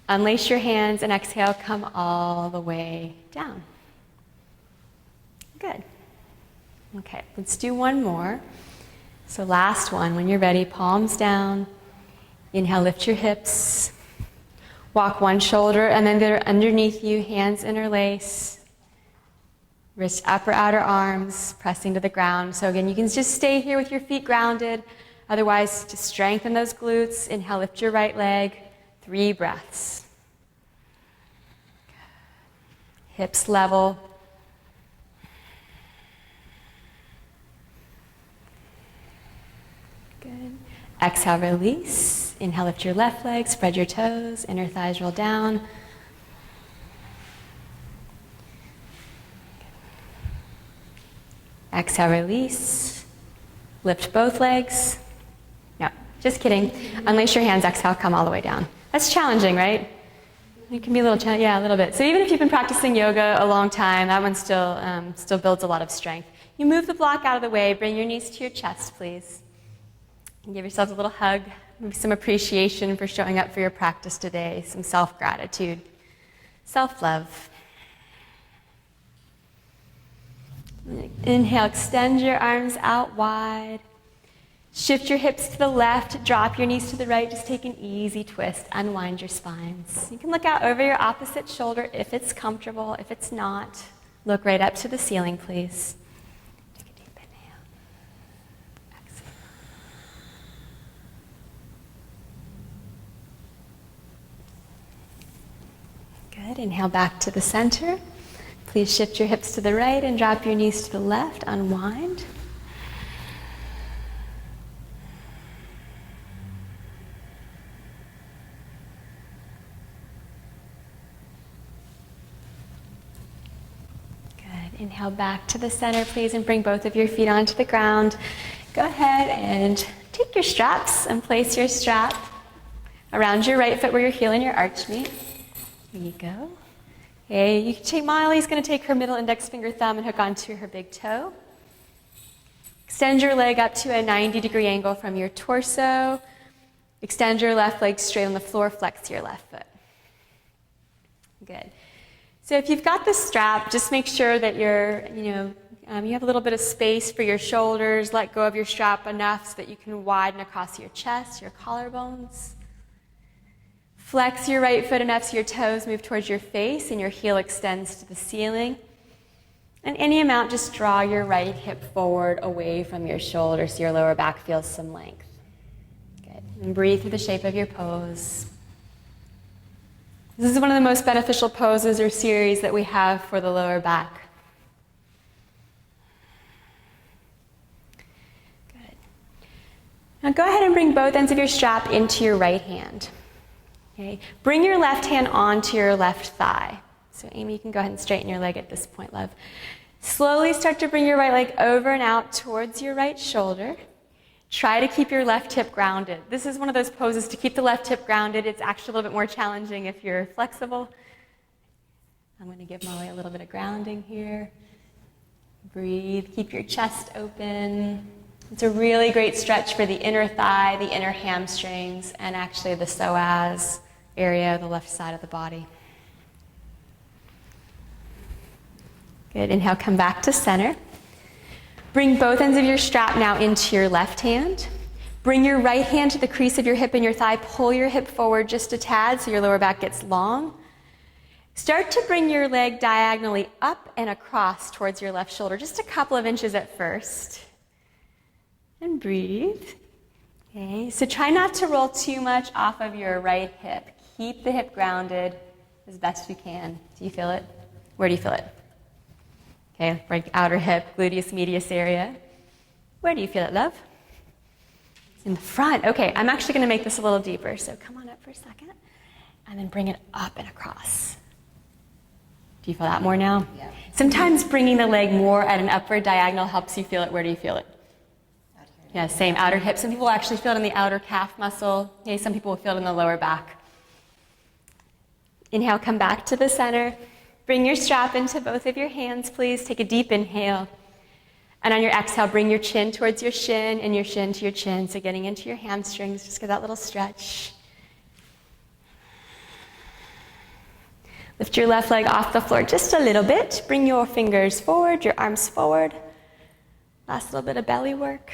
Unlace your hands and exhale, come all the way down. Good. Okay, let's do one more. So last one, when you're ready, palms down. Inhale, lift your hips. Walk one shoulder and then they're underneath you, hands interlace. Wrist, upper, outer arms, pressing to the ground. So again, you can just stay here with your feet grounded. Otherwise, just strengthen those glutes. Inhale, lift your right leg. 3 breaths. Hips level. Good. Exhale, release. Inhale, lift your left leg, spread your toes, inner thighs roll down. Exhale, release. Lift both legs. No, just kidding. Unlace your hands, exhale, come all the way down. That's challenging, right? It can be a little challenging, yeah, a little bit. So even if you've been practicing yoga a long time, that one still builds a lot of strength. You move the block out of the way, bring your knees to your chest, please. And give yourselves a little hug, maybe some appreciation for showing up for your practice today, some self-gratitude, self-love. Inhale, extend your arms out wide. Shift your hips to the left, drop your knees to the right, just take an easy twist, unwind your spines. You can look out over your opposite shoulder if it's comfortable. If it's not, look right up to the ceiling, please. Take a deep inhale. Exhale. Good, inhale back to the center. Please shift your hips to the right and drop your knees to the left, unwind. Inhale back to the center, please, and bring both of your feet onto the ground. Go ahead and take your straps and place your strap around your right foot where your heel and your arch meet. Here you go. Okay, you can take Miley's going to take her middle index finger thumb and hook onto her big toe. Extend your leg up to a 90-degree angle from your torso. Extend your left leg straight on the floor, flex your left foot. Good. So if you've got the strap, just make sure that you have a little bit of space for your shoulders. Let go of your strap enough so that you can widen across your chest, your collarbones. Flex your right foot enough so your toes move towards your face and your heel extends to the ceiling. And any amount, just draw your right hip forward away from your shoulder so your lower back feels some length. Good. And breathe through the shape of your pose. This is one of the most beneficial poses or series that we have for the lower back. Good. Now go ahead and bring both ends of your strap into your right hand. Okay. Bring your left hand onto your left thigh. So Amy, you can go ahead and straighten your leg at this point, love. Slowly start to bring your right leg over and out towards your right shoulder. Try to keep your left hip grounded. This is one of those poses to keep the left hip grounded. It's actually a little bit more challenging if you're flexible. I'm going to give Molly a little bit of grounding here. Breathe. Keep your chest open. It's a really great stretch for the inner thigh, the inner hamstrings, and actually the psoas area, the left side of the body. Good. Inhale, come back to center. Bring both ends of your strap now into your left hand. Bring your right hand to the crease of your hip and your thigh. Pull your hip forward just a tad so your lower back gets long. Start to bring your leg diagonally up and across towards your left shoulder, just a couple of inches at first. And breathe. Okay, so try not to roll too much off of your right hip. Keep the hip grounded as best you can. Do you feel it? Where do you feel it? Okay, right outer hip, gluteus medius area. Where do you feel it, love? It's in the front. Okay, I'm actually going to make this a little deeper. So come on up for a second, and then bring it up and across. Do you feel that more now? Yeah. Sometimes bringing the leg more at an upward diagonal helps you feel it. Where do you feel it? Out here. Yeah, same outer hip. Some people actually feel it in the outer calf muscle. Okay, some people will feel it in the lower back. Inhale, come back to the center. Bring your strap into both of your hands, please. Take a deep inhale. And on your exhale, bring your chin towards your shin and your shin to your chin. So getting into your hamstrings, just get that little stretch. Lift your left leg off the floor just a little bit. Bring your fingers forward, your arms forward. Last little bit of belly work.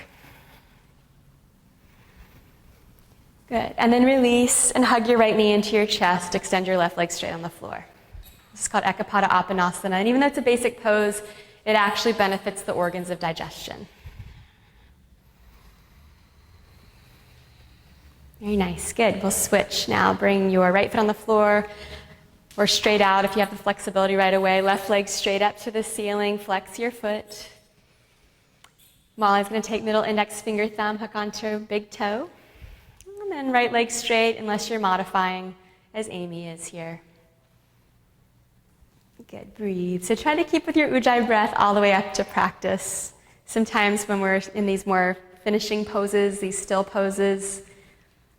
Good. And then release and hug your right knee into your chest. Extend your left leg straight on the floor. This is called Ekapada Apanasana, and even though it's a basic pose, it actually benefits the organs of digestion. Very nice, good. We'll switch now. Bring your right foot on the floor, or straight out if you have the flexibility right away. Left leg straight up to the ceiling, flex your foot. Molly's going to take middle index finger thumb, hook onto big toe. And then right leg straight, unless you're modifying, as Amy is here. Good, breathe. So try to keep with your Ujjayi breath all the way up to practice. Sometimes when we're in these more finishing poses, these still poses,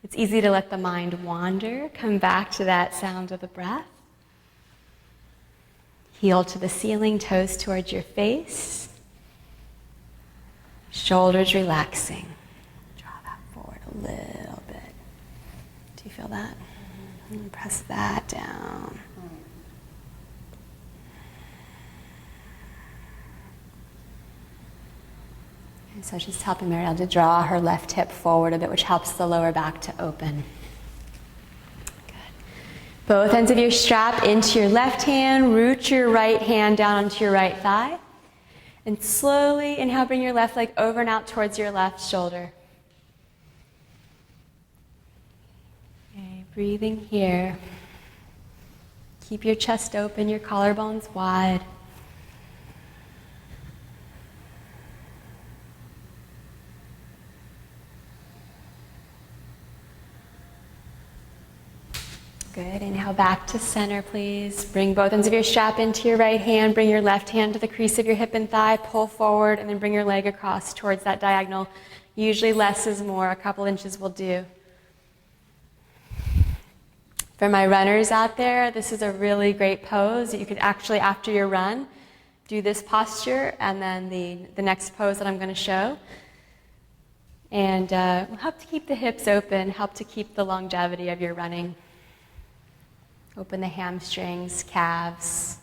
it's easy to let the mind wander. Come back to that sound of the breath. Heel to the ceiling, toes towards your face. Shoulders relaxing. Draw that forward a little bit. Do you feel that? And press that down. And so just helping Marielle to draw her left hip forward a bit, which helps the lower back to open. Good. Both ends of your strap into your left hand. Root your right hand down onto your right thigh. And slowly inhale, bring your left leg over and out towards your left shoulder. Okay, breathing here. Keep your chest open, your collarbones wide. Good. Inhale back to center, please. Bring both ends of your strap into your right hand. Bring your left hand to the crease of your hip and thigh. Pull forward, and then bring your leg across towards that diagonal. Usually less is more. A couple inches will do. For my runners out there, this is a really great pose. You could actually, after your run, do this posture and then the next pose that I'm going to show. And will help to keep the hips open, help to keep the longevity of your running. Open the hamstrings, calves.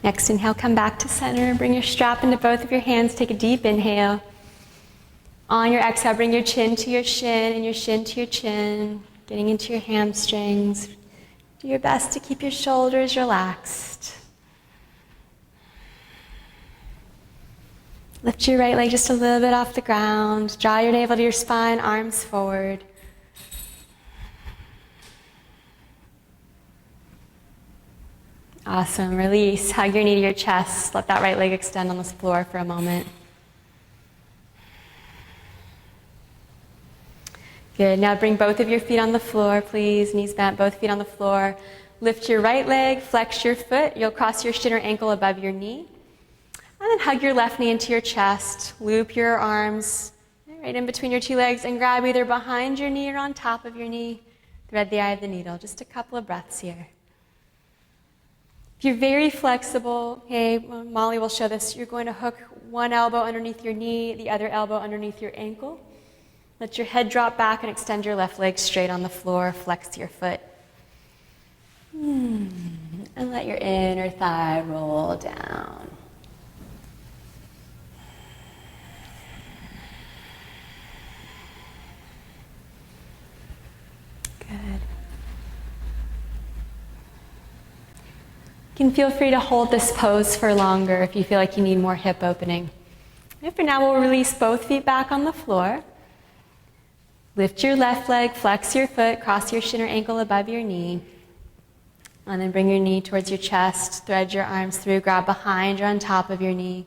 Next inhale, come back to center. Bring your strap into both of your hands. Take a deep inhale. On your exhale, bring your chin to your shin and your shin to your chin. Getting into your hamstrings. Do your best to keep your shoulders relaxed. Lift your right leg just a little bit off the ground. Draw your navel to your spine, arms forward. Awesome. Release. Hug your knee to your chest. Let that right leg extend on this floor for a moment. Good. Now bring both of your feet on the floor, please. Knees bent, both feet on the floor. Lift your right leg, flex your foot. You'll cross your shin or ankle above your knee. And then hug your left knee into your chest. Loop your arms right in between your two legs and grab either behind your knee or on top of your knee. Thread the eye of the needle. Just a couple of breaths here. If you're very flexible, okay, Molly will show this, you're going to hook one elbow underneath your knee, the other elbow underneath your ankle. Let your head drop back and extend your left leg straight on the floor. Flex your foot. And let your inner thigh roll down. Good. You can feel free to hold this pose for longer if you feel like you need more hip opening. And for now, we'll release both feet back on the floor. Lift your left leg, flex your foot, cross your shin or ankle above your knee. And then bring your knee towards your chest, thread your arms through, grab behind or on top of your knee.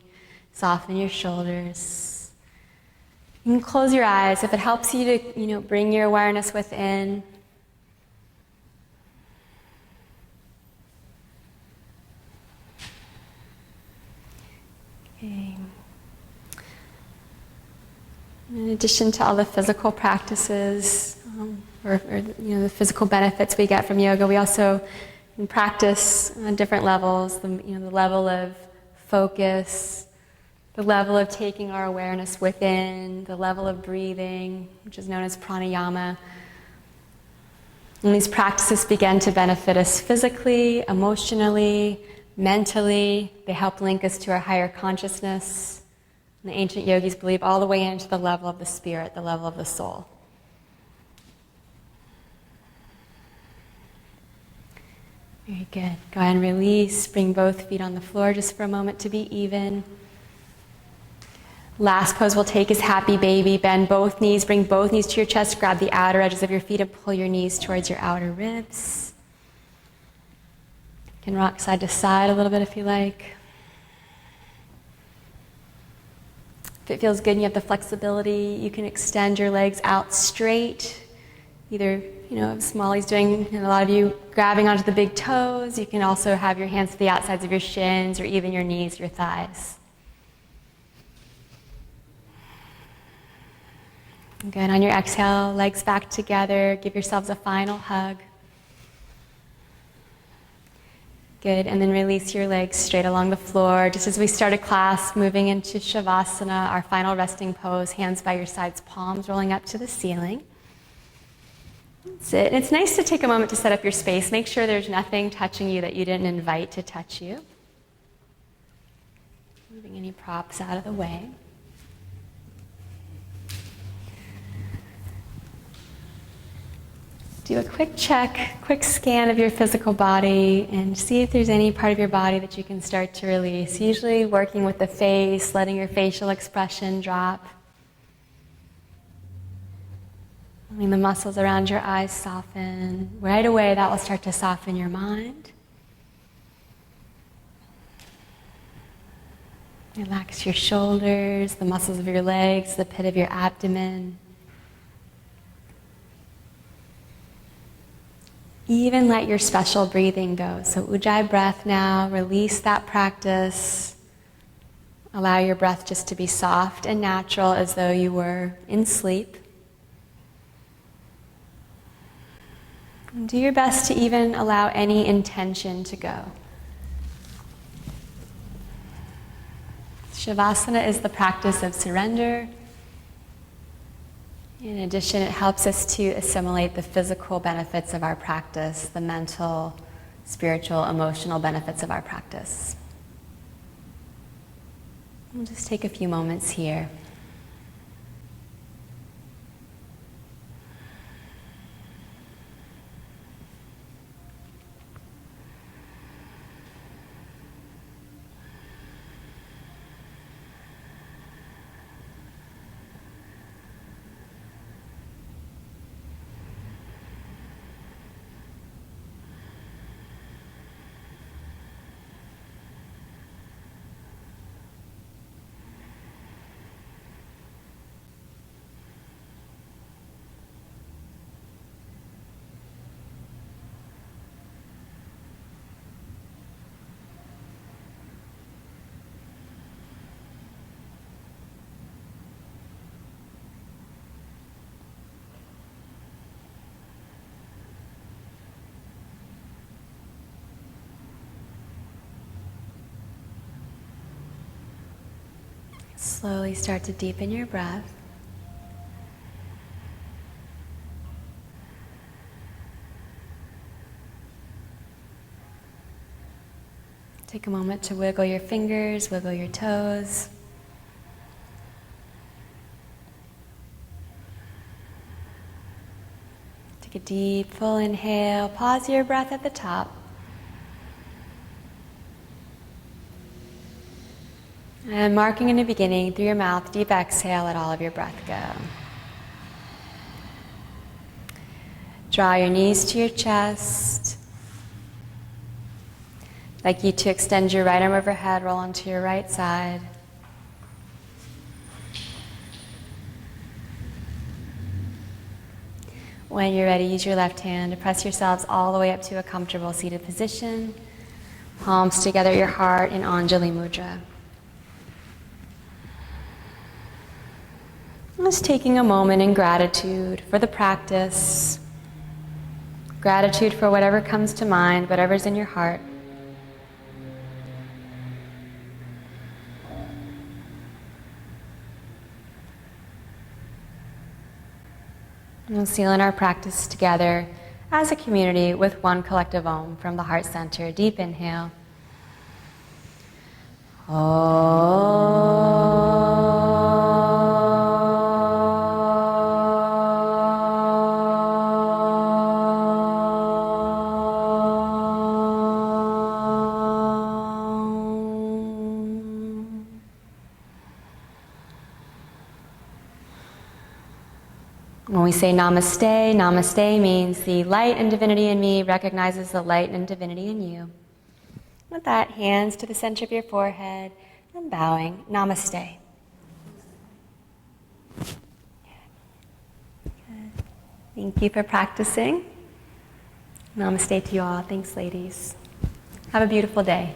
Soften your shoulders. You can close your eyes if it helps you to, bring your awareness within. Okay. In addition to all the physical practices, or the physical benefits we get from yoga, we also practice on different levels. The level of focus, the level of taking our awareness within, the level of breathing, which is known as pranayama. And these practices begin to benefit us physically, emotionally, mentally. They help link us to our higher consciousness. And the ancient yogis believe all the way into the level of the spirit, the level of the soul. Very good. Go ahead and release. Bring both feet on the floor just for a moment to be even. Last pose we'll take is happy baby. Bend both knees. Bring both knees to your chest. Grab the outer edges of your feet and pull your knees towards your outer ribs. You can rock side to side a little bit if you like. If it feels good and you have the flexibility, you can extend your legs out straight. Either, as Molly's doing, and a lot of you grabbing onto the big toes. You can also have your hands to the outsides of your shins or even your knees, your thighs. Good. On your exhale, legs back together. Give yourselves a final hug. Good. And then release your legs straight along the floor. Just as we started class, moving into Shavasana, our final resting pose, hands by your sides, palms rolling up to the ceiling. That's it. And it's nice to take a moment to set up your space. Make sure there's nothing touching you that you didn't invite to touch you. Moving any props out of the way. Do a quick check, quick scan of your physical body and see if there's any part of your body that you can start to release. Usually working with the face, letting your facial expression drop. Letting the muscles around your eyes soften. Right away, that will start to soften your mind. Relax your shoulders, the muscles of your legs, the pit of your abdomen. Even let your special breathing go. So Ujjayi breath now, release that practice. Allow your breath just to be soft and natural as though you were in sleep. And do your best to even allow any intention to go. Shavasana is the practice of surrender. In addition, it helps us to assimilate the physical benefits of our practice, the mental, spiritual, emotional benefits of our practice. We'll just take a few moments here. Slowly start to deepen your breath. Take a moment to wiggle your fingers, wiggle your toes. Take a deep, full inhale. Pause your breath at the top. And marking in the beginning, through your mouth, deep exhale, let all of your breath go. Draw your knees to your chest. I'd like you to extend your right arm overhead, roll onto your right side. When you're ready, use your left hand to press yourselves all the way up to a comfortable seated position. Palms together at your heart in Anjali Mudra. Just taking a moment in gratitude for the practice. Gratitude for whatever comes to mind, whatever's in your heart. And we'll seal in our practice together as a community with one collective Om from the heart center. Deep inhale. When we say namaste, namaste means the light and divinity in me recognizes the light and divinity in you. With that, hands to the center of your forehead and bowing. Namaste. Good. Thank you for practicing. Namaste to you all. Thanks, ladies. Have a beautiful day.